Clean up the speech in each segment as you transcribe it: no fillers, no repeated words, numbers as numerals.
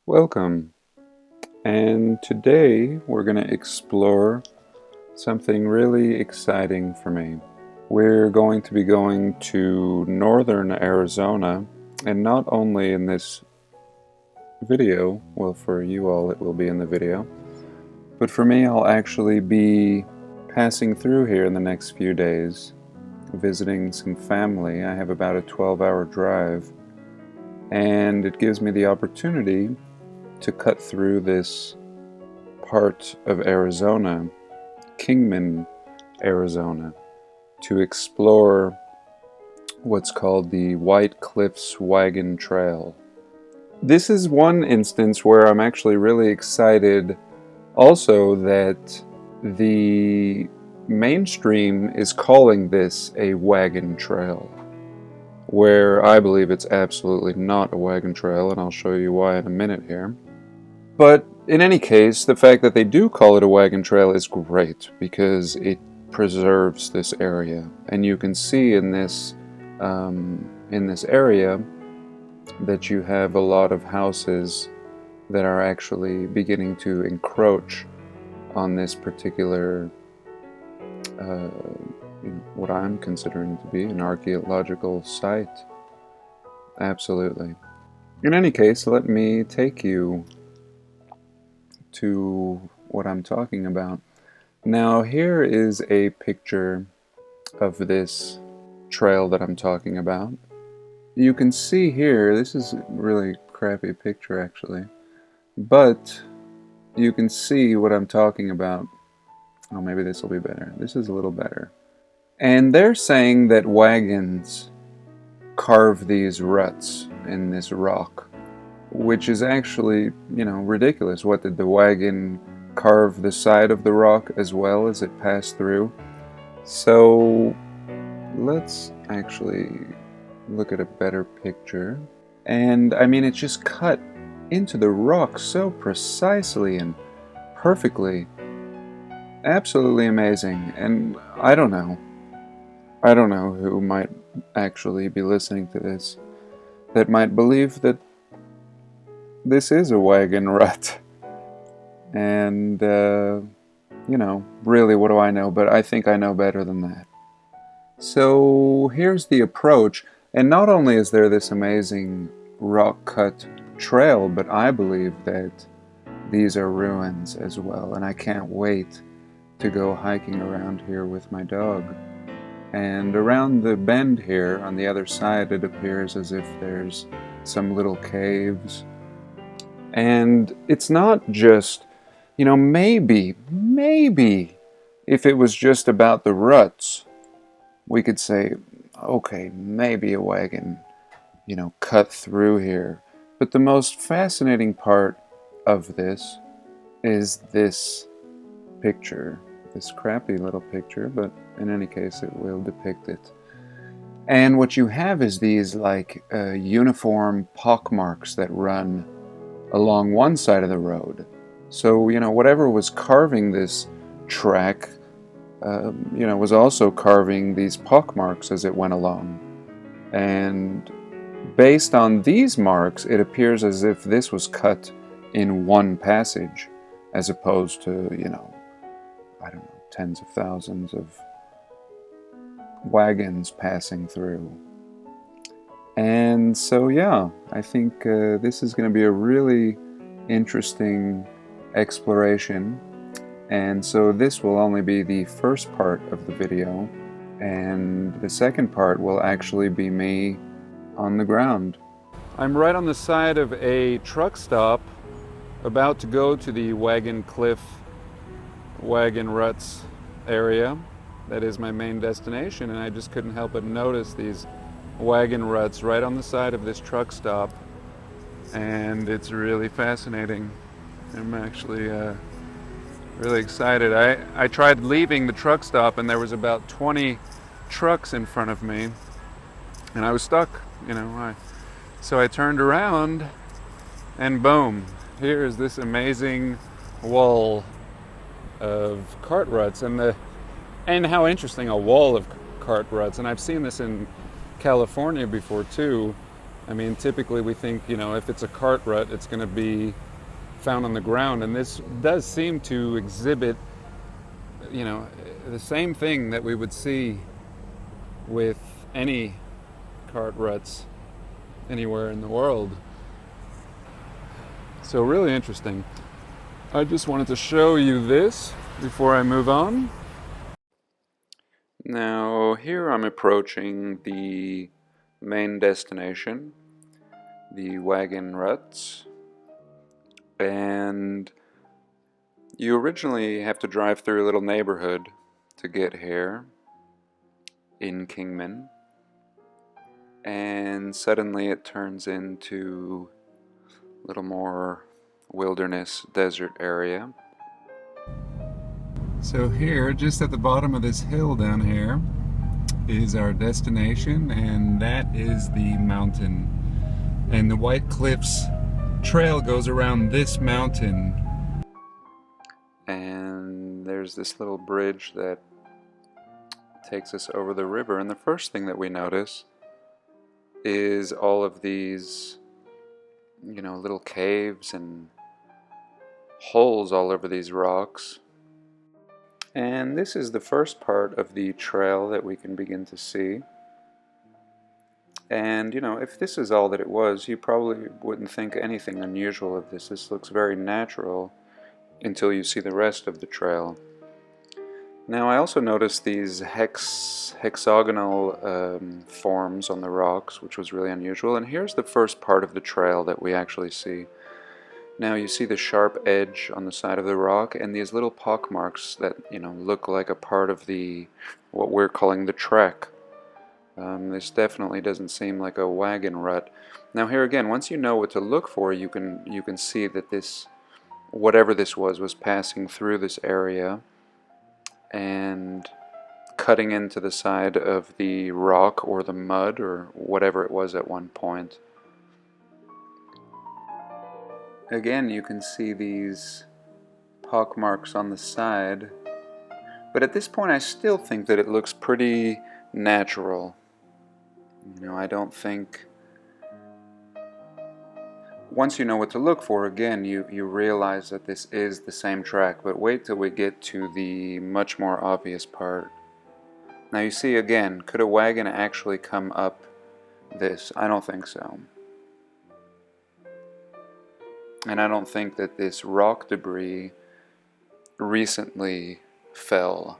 Welcome, and today we're going to explore something really exciting for me. We're going to be going to northern Arizona, and not only in this video, well, for you all it will be in the video, but for me I'll actually be passing through here in the next few days, visiting some family. I have about a 12-hour drive, and it gives me the opportunity to cut through this part of Arizona, Kingman, Arizona, to explore what's called the White Cliffs Wagon Trail. This is one instance where I'm actually really excited also that the mainstream is calling this a wagon trail, where I believe it's absolutely not a wagon trail, and I'll show you why in a minute here. But in any case, the fact that they do call it a wagon trail is great because it preserves this area, and you can see in this area that you have a lot of houses that are actually beginning to encroach on this particular what I'm considering to be an archaeological site. Absolutely. In any case, let me take you to what I'm talking about. Now, here is a picture of this trail that I'm talking about. You can see here, this is a really crappy picture actually, but you can see what I'm talking about. Oh, maybe this will be better. This is a little better. And they're saying that wagons carve these ruts in this rock, which is actually, ridiculous. What, did the wagon carve the side of the rock as well as it passed through? So let's actually look at a better picture. And I mean, it's just cut into the rock so precisely and perfectly. Absolutely amazing. And I don't know who might actually be listening to this that might believe that this is a wagon rut. And, really, what do I know? But I think I know better than that. So here's the approach. And not only is there this amazing rock-cut trail, but I believe that these are ruins as well. And I can't wait to go hiking around here with my dog. And around the bend here, on the other side, it appears as if there's some little caves. And it's not just, maybe, if it was just about the ruts, we could say, okay, maybe a wagon, cut through here. But the most fascinating part of this is this picture, this crappy little picture, but in any case, it will depict it. And what you have is these, uniform pockmarks that run along one side of the road. So, whatever was carving this track, was also carving these pockmarks as it went along. And based on these marks, it appears as if this was cut in one passage, as opposed to, tens of thousands of wagons passing through. And so, yeah, I think this is going to be a really interesting exploration. And so this will only be the first part of the video, and the second part will actually be me on the ground. I'm right on the side of a truck stop, about to go to the Wagon Ruts area. That is my main destination, and I just couldn't help but notice these wagon ruts right on the side of this truck stop, and it's really fascinating. I'm actually really excited. I tried leaving the truck stop, and there was about 20 trucks in front of me, and I was stuck, so I turned around, and boom, here is this amazing wall of cart ruts, and how interesting, a wall of cart ruts. And I've seen this in California before too, I mean, typically we think, if it's a cart rut, it's going to be found on the ground, and this does seem to exhibit, you know, the same thing that we would see with any cart ruts anywhere in the world. So really interesting. I just wanted to show you this before I move on. Now here I'm approaching the main destination, the Wagon Ruts, and you originally have to drive through a little neighborhood to get here in Kingman, and suddenly it turns into a little more wilderness desert area. So here, just at the bottom of this hill down here, is our destination, and that is the mountain. And the White Cliffs Trail goes around this mountain. And there's this little bridge that takes us over the river, and the first thing that we notice is all of these, little caves and holes all over these rocks. And this is the first part of the trail that we can begin to see. And, if this is all that it was, you probably wouldn't think anything unusual of this. This looks very natural until you see the rest of the trail. Now, I also noticed these hexagonal forms on the rocks, which was really unusual. And here's the first part of the trail that we actually see. Now you see the sharp edge on the side of the rock and these little pockmarks that, look like a part of what we're calling the trek. This definitely doesn't seem like a wagon rut. Now here again, once you know what to look for, you can see that this, whatever this was passing through this area and cutting into the side of the rock or the mud or whatever it was at one point. Again, you can see these pockmarks on the side, but at this point I still think that it looks pretty natural. I don't think... Once you know what to look for, again, you realize that this is the same track, but wait till we get to the much more obvious part. Now you see again, could a wagon actually come up this? I don't think so. And I don't think that this rock debris recently fell.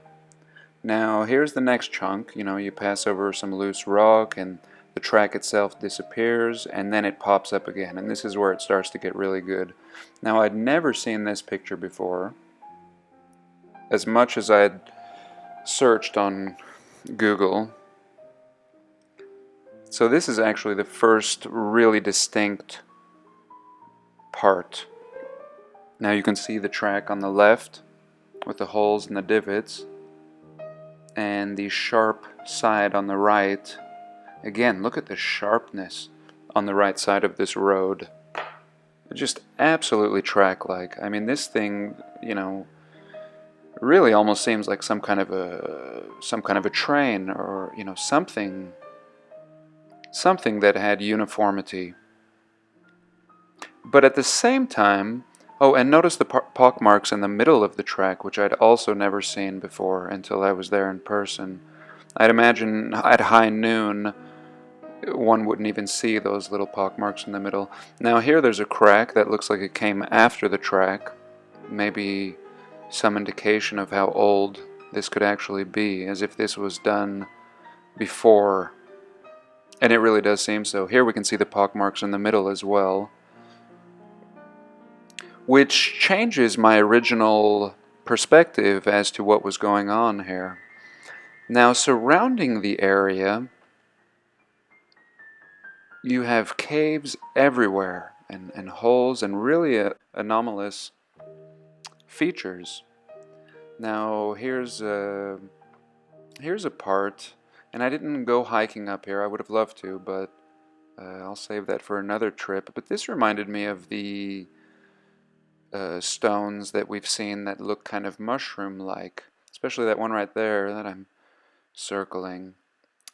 Now here's the next chunk. You pass over some loose rock and the track itself disappears and then it pops up again, and this is where it starts to get really good. Now I'd never seen this picture before. As much as I'd searched on Google. So this is actually the first really distinct part. Now you can see the track on the left with the holes and the divots, and the sharp side on the right. Again, look at the sharpness on the right side of this road. Just absolutely track-like. I mean, this thing, really almost seems like some kind of a train, or something that had uniformity. But at the same time, oh, and notice the pockmarks in the middle of the track, which I'd also never seen before until I was there in person. I'd imagine at high noon, one wouldn't even see those little pockmarks in the middle. Now here there's a crack that looks like it came after the track. Maybe some indication of how old this could actually be, as if this was done before. And it really does seem so. Here we can see the pockmarks in the middle as well, which changes my original perspective as to what was going on here. Now, surrounding the area, you have caves everywhere and holes and really anomalous features. Now, here's a part, and I didn't go hiking up here. I would have loved to, but I'll save that for another trip. But this reminded me of the stones that we've seen that look kind of mushroom-like, especially that one right there that I'm circling.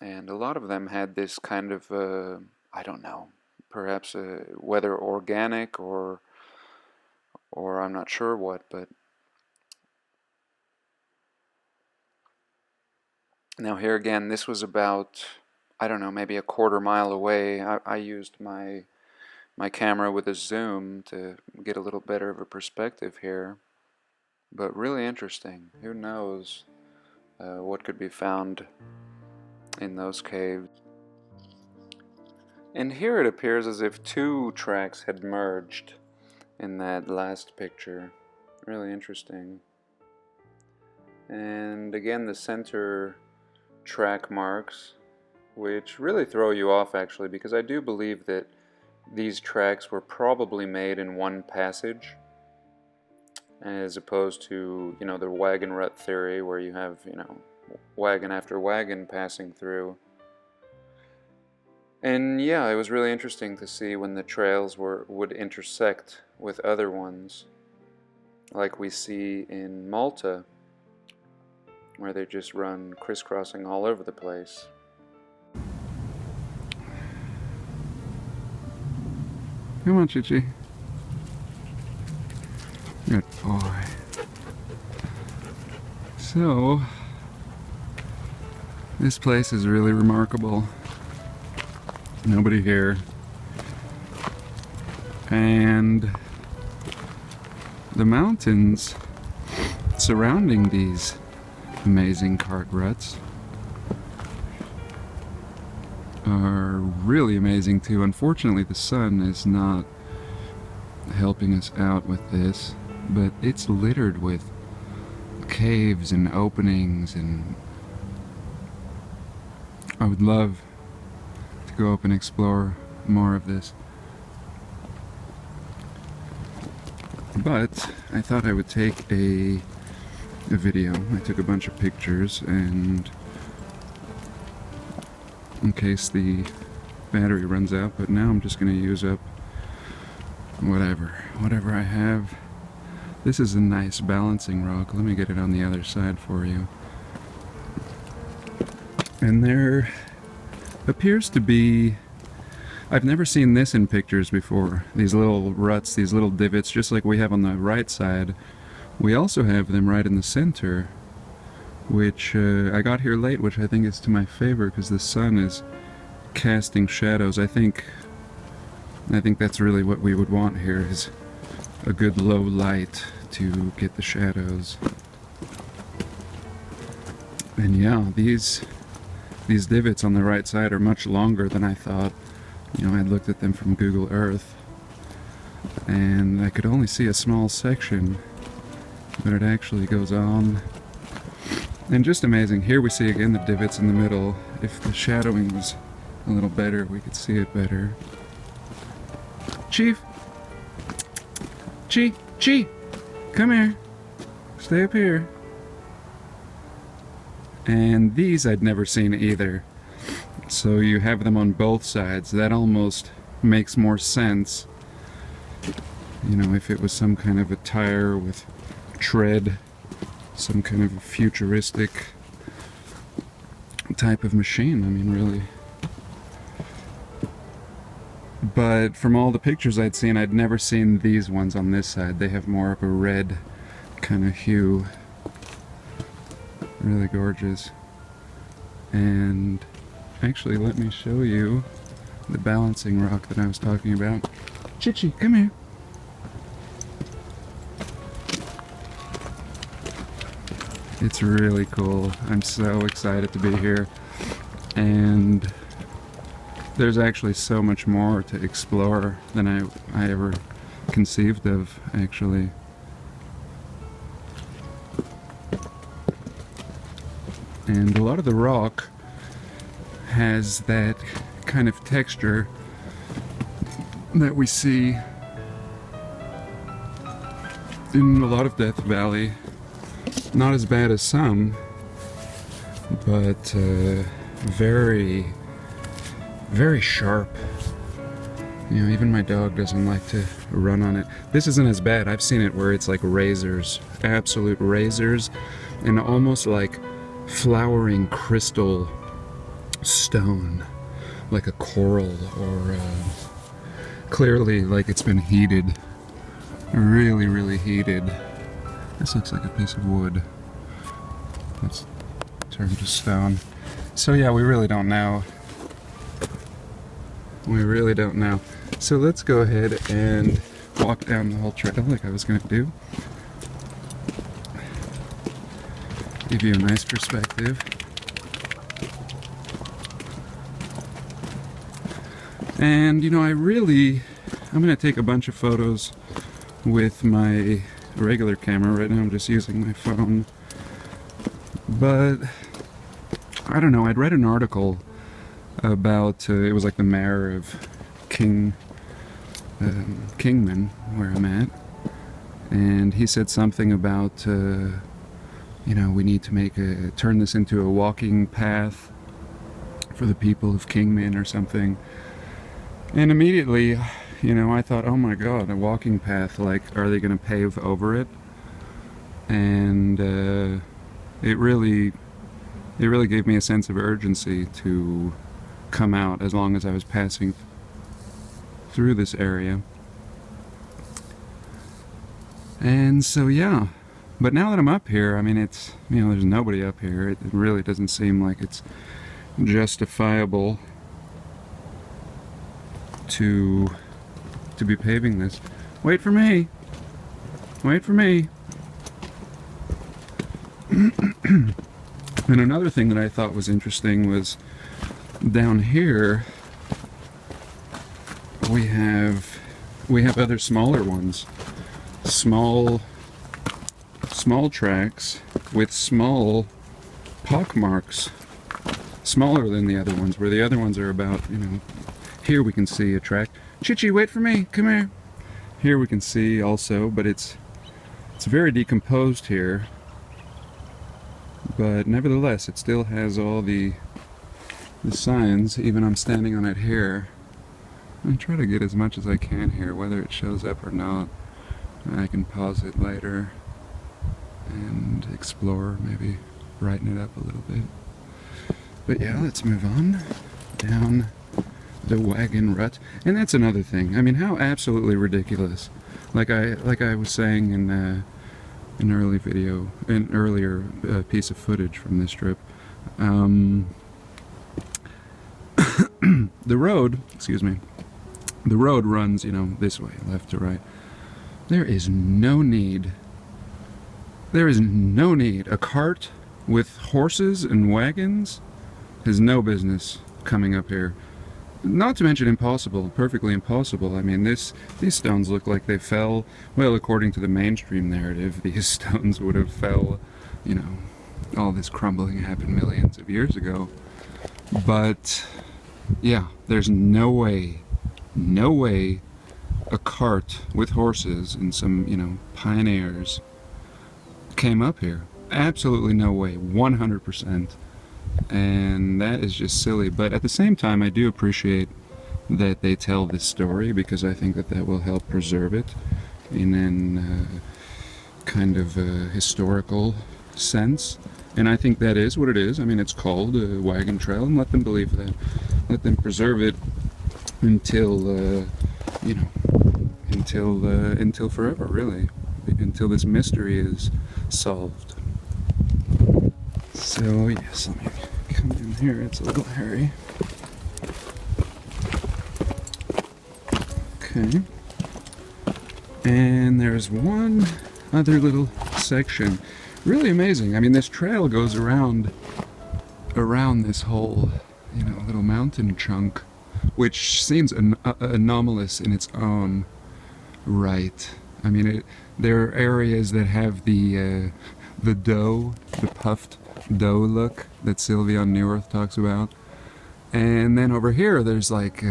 And a lot of them had this kind of, I don't know, perhaps whether organic or I'm not sure what, but now here again, this was about, I don't know, maybe a quarter mile away. I used my camera with a zoom to get a little better of a perspective here, but really interesting. Who knows what could be found in those caves. And here it appears as if two tracks had merged in that last picture. Really interesting. And again, the center track marks, which really throw you off actually, because I do believe that these tracks were probably made in one passage, as opposed to, you know, the wagon rut theory where you have, you know, wagon after wagon passing through. And yeah, it was really interesting to see when the trails would intersect with other ones, like we see in Malta, where they just run crisscrossing all over the place. Come on, Chichi. Good boy. So, this place is really remarkable. Nobody here. And the mountains surrounding these amazing cart ruts are really amazing too. Unfortunately, the sun is not helping us out with this, but it's littered with caves and openings, and I would love to go up and explore more of this. But I thought I would take a video. I took a bunch of pictures, and in case the battery runs out, but now I'm just going to use up whatever I have. This is a nice balancing rock. Let me get it on the other side for you. And there appears to be, I've never seen this in pictures before, these little ruts, these little divots, just like we have on the right side. We also have them right in the center, which I got here late, which I think is to my favor because the sun is casting shadows. I think that's really what we would want here, is a good low light to get the shadows. And yeah, these divots on the right side are much longer than I thought. You know, I looked at them from Google Earth, and I could only see a small section, but it actually goes on. And just amazing. Here we see again the divots in the middle. If the shadowing was a little better, we could see it better. Chief! Chi! Come here! Stay up here. And these I'd never seen either. So you have them on both sides. That almost makes more sense. You know, if it was some kind of a tire with tread, some kind of a futuristic type of machine, I mean, really. But from all the pictures I'd seen, I'd never seen these ones on this side. They have more of a red kind of hue. Really gorgeous. And actually, let me show you the balancing rock that I was talking about. Chichi, come here. It's really cool. I'm so excited to be here. And there's actually so much more to explore than I ever conceived of, actually. And a lot of the rock has that kind of texture that we see in a lot of Death Valley. Not as bad as some, but very, very sharp. You know, even my dog doesn't like to run on it. This isn't as bad. I've seen it where it's like razors, absolute razors, and almost like flowering crystal stone, like a coral or clearly like it's been heated. Really, really heated. This looks like a piece of wood. Let's turn to stone. So yeah, we really don't know. We really don't know. So let's go ahead and walk down the whole trail like I was gonna do. Give you a nice perspective. And you know, I'm gonna take a bunch of photos with my regular camera. Right now I'm just using my phone. But I don't know, I'd read an article about, it was like the mayor of Kingman, where I'm at, and he said something about, you know, we need to turn this into a walking path for the people of Kingman or something. And immediately, you know, I thought, oh my god, a walking path, like, are they going to pave over it? And it really gave me a sense of urgency to come out as long as I was passing through this area. And so yeah, but now that I'm up here, I mean, it's, you know, there's nobody up here. It really doesn't seem like it's justifiable to be paving this. Wait for me! Wait for me! And another thing that I thought was interesting was down here we have other smaller ones. Small tracks with small pock marks. Smaller than the other ones, where the other ones are about, you know, here we can see a track. Chichi, wait for me, come here. Here we can see also, but it's very decomposed here. But nevertheless, it still has all the signs, even I'm standing on it here. I try to get as much as I can here, whether it shows up or not. I can pause it later and explore, maybe brighten it up a little bit. But yeah, let's move on down the Wagon Rut. And that's another thing. I mean, how absolutely ridiculous. Like I was saying in an earlier piece of footage from this trip. The road, excuse me, the road runs, you know, this way, left to right. There is no need. There is no need. A cart with horses and wagons has no business coming up here. Not to mention impossible, perfectly impossible. I mean, these stones look like they fell, well, according to the mainstream narrative, these stones would have fell, you know, all this crumbling happened millions of years ago. But, yeah, there's no way a cart with horses and some, you know, pioneers came up here. Absolutely no way, 100%. And that is just silly. But at the same time, I do appreciate that they tell this story, because I think that will help preserve it in an kind of historical sense. And I think that is what it is. I mean, it's called a wagon trail, and let them believe that. Let them preserve it until, you know, until forever, really. Until this mystery is solved. So, yes, let me come in here. It's a little hairy. Okay. And there's one other little section. Really amazing. I mean, this trail goes around this whole, you know, little mountain chunk, which seems anomalous in its own right. I mean, there are areas that have the puffed dough look that Sylvia on New Earth talks about, and then over here there's like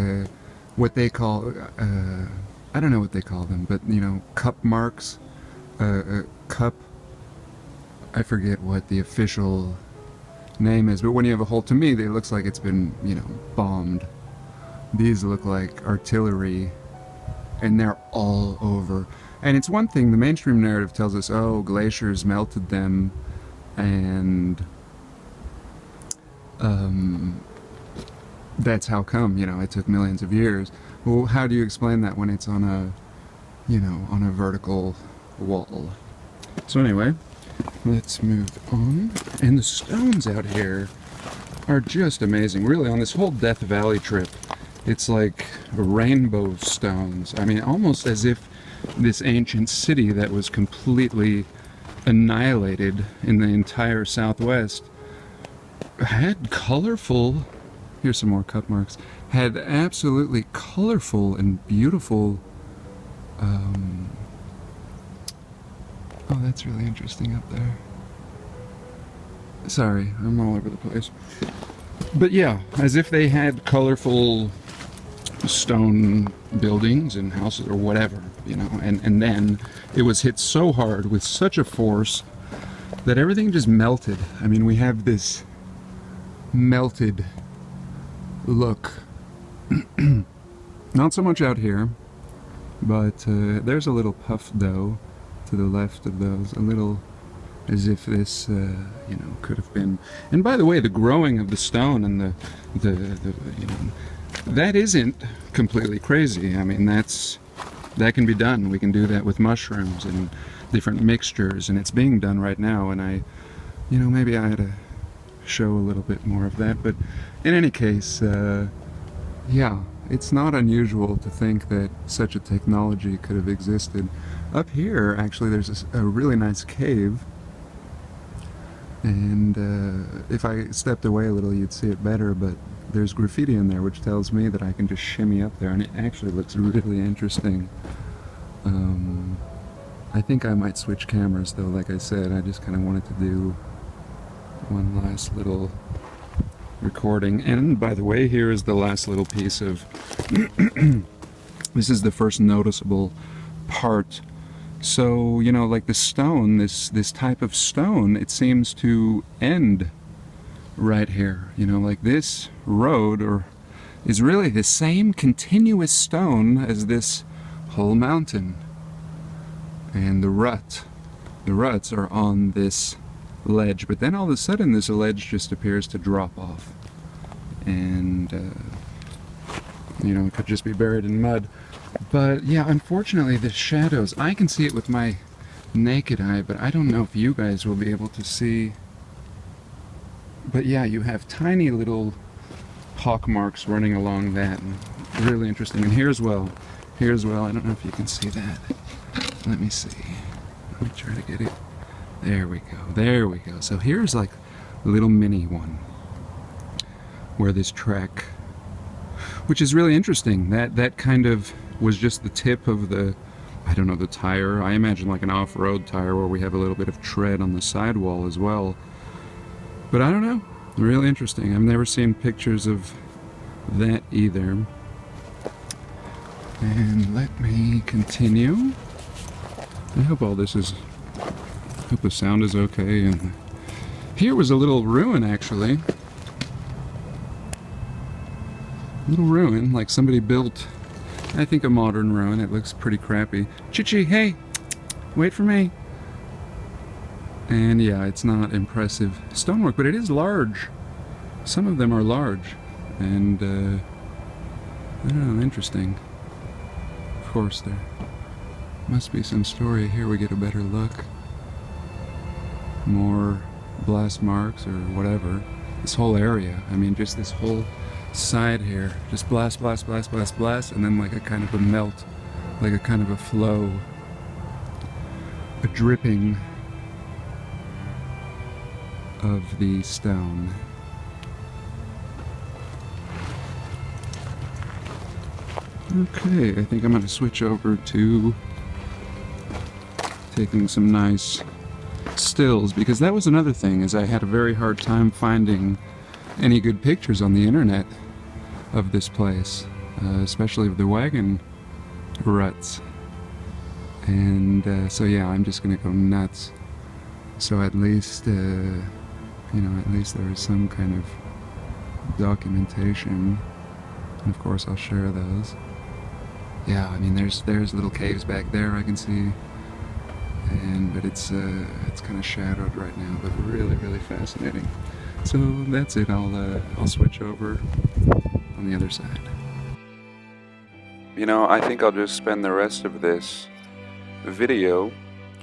what they call I don't know what they call them, but you know, cup marks, cup. I forget what the official name is, but when you have a hole, to me, it looks like it's been, you know, bombed. These look like artillery, and they're all over. And it's one thing, the mainstream narrative tells us, oh, glaciers melted them, and that's how come, you know, it took millions of years. Well, how do you explain that when it's on a, you know, on a vertical wall? So anyway, let's move on. And the stones out here are just amazing. Really, on this whole Death Valley trip, it's like rainbow stones. I mean, almost as if this ancient city that was completely annihilated in the entire Southwest had colorful, here's some more cut marks, had absolutely colorful and beautiful, oh, that's really interesting up there. Sorry, I'm all over the place. But yeah, as if they had colorful stone buildings and houses or whatever, you know, and then it was hit so hard with such a force that everything just melted. I mean, we have this melted look. Not so much out here, but there's a little puff dough to the left of those, a little as if this, you know, could have been. And by the way, the growing of the stone and the you know, that isn't completely crazy. I mean, that can be done. We can do that with mushrooms and different mixtures, and it's being done right now. And I, you know, maybe I had to show a little bit more of that. But in any case, yeah, it's not unusual to think that such a technology could have existed. Up here, actually, there's a really nice cave. And if I stepped away a little, you'd see it better, but there's graffiti in there, which tells me that I can just shimmy up there, and it actually looks really interesting. I think I might switch cameras, though. Like I said, I just kind of wanted to do one last little recording. And by the way, here is the last little piece of this is the first noticeable part. So, you know, like the stone, this type of stone, it seems to end right here. You know, like this road is really the same continuous stone as this whole mountain. And the ruts are on this ledge, but then all of a sudden this ledge just appears to drop off. And, you know, it could just be buried in mud. But yeah, unfortunately the shadows, I can see it with my naked eye, but I don't know if you guys will be able to see. But yeah, you have tiny little pock marks running along that, and really interesting. And here's well, I don't know if you can see that. Let me see. Let me try to get it. There we go. So here's like a little mini one where this track, which is really interesting, that kind of was just the tip of the, I don't know, the tire. I imagine like an off-road tire where we have a little bit of tread on the sidewall as well. But I don't know, really interesting. I've never seen pictures of that either. And let me continue. I hope all this is, I hope the sound is okay. And here was a little ruin, actually. Little ruin, like somebody built, I think, a modern ruin. It looks pretty crappy. Chichi, hey, wait for me. And yeah, it's not impressive stonework, but it is large. Some of them are large, and I don't know, interesting. Of course, there must be some story. Here we get a better look. More blast marks or whatever. This whole area, I mean, just this whole side here, just blast, blast, blast, blast, blast, and then like a kind of a melt, like a kind of a flow, a dripping of the stone. Okay, I think I'm going to switch over to taking some nice stills, because that was another thing, is I had a very hard time finding any good pictures on the internet of this place, especially of the Wagon Ruts. And so yeah, I'm just gonna go nuts. So at least, you know, at least there is some kind of documentation, and of course I'll share those. Yeah, I mean, there's little caves back there I can see, but it's kind of shadowed right now, but really, really fascinating. So that's it. I'll switch over on the other side. You know, I think I'll just spend the rest of this video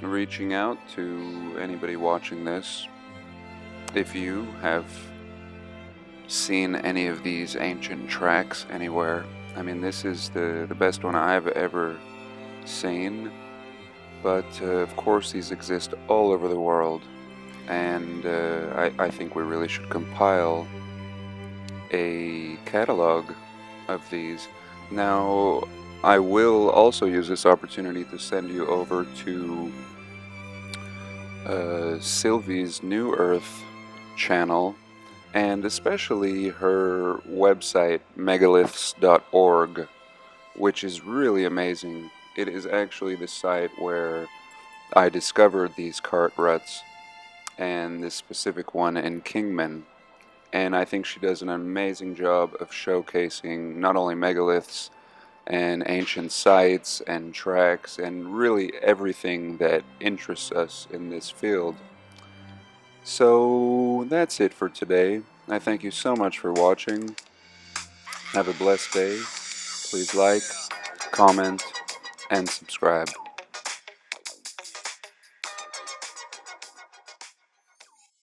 reaching out to anybody watching this. If you have seen any of these ancient tracks anywhere, I mean, this is the best one I've ever seen, but of course these exist all over the world, and I think we really should compile a catalog of these. Now, I will also use this opportunity to send you over to Sylvie's New Earth channel, and especially her website, megaliths.org, which is really amazing. It is actually the site where I discovered these cart ruts, and this specific one in Kingman. And I think she does an amazing job of showcasing not only megaliths and ancient sites and tracks and really everything that interests us in this field. So that's it for today. I thank you so much for watching. Have a blessed day. Please like, comment, and subscribe.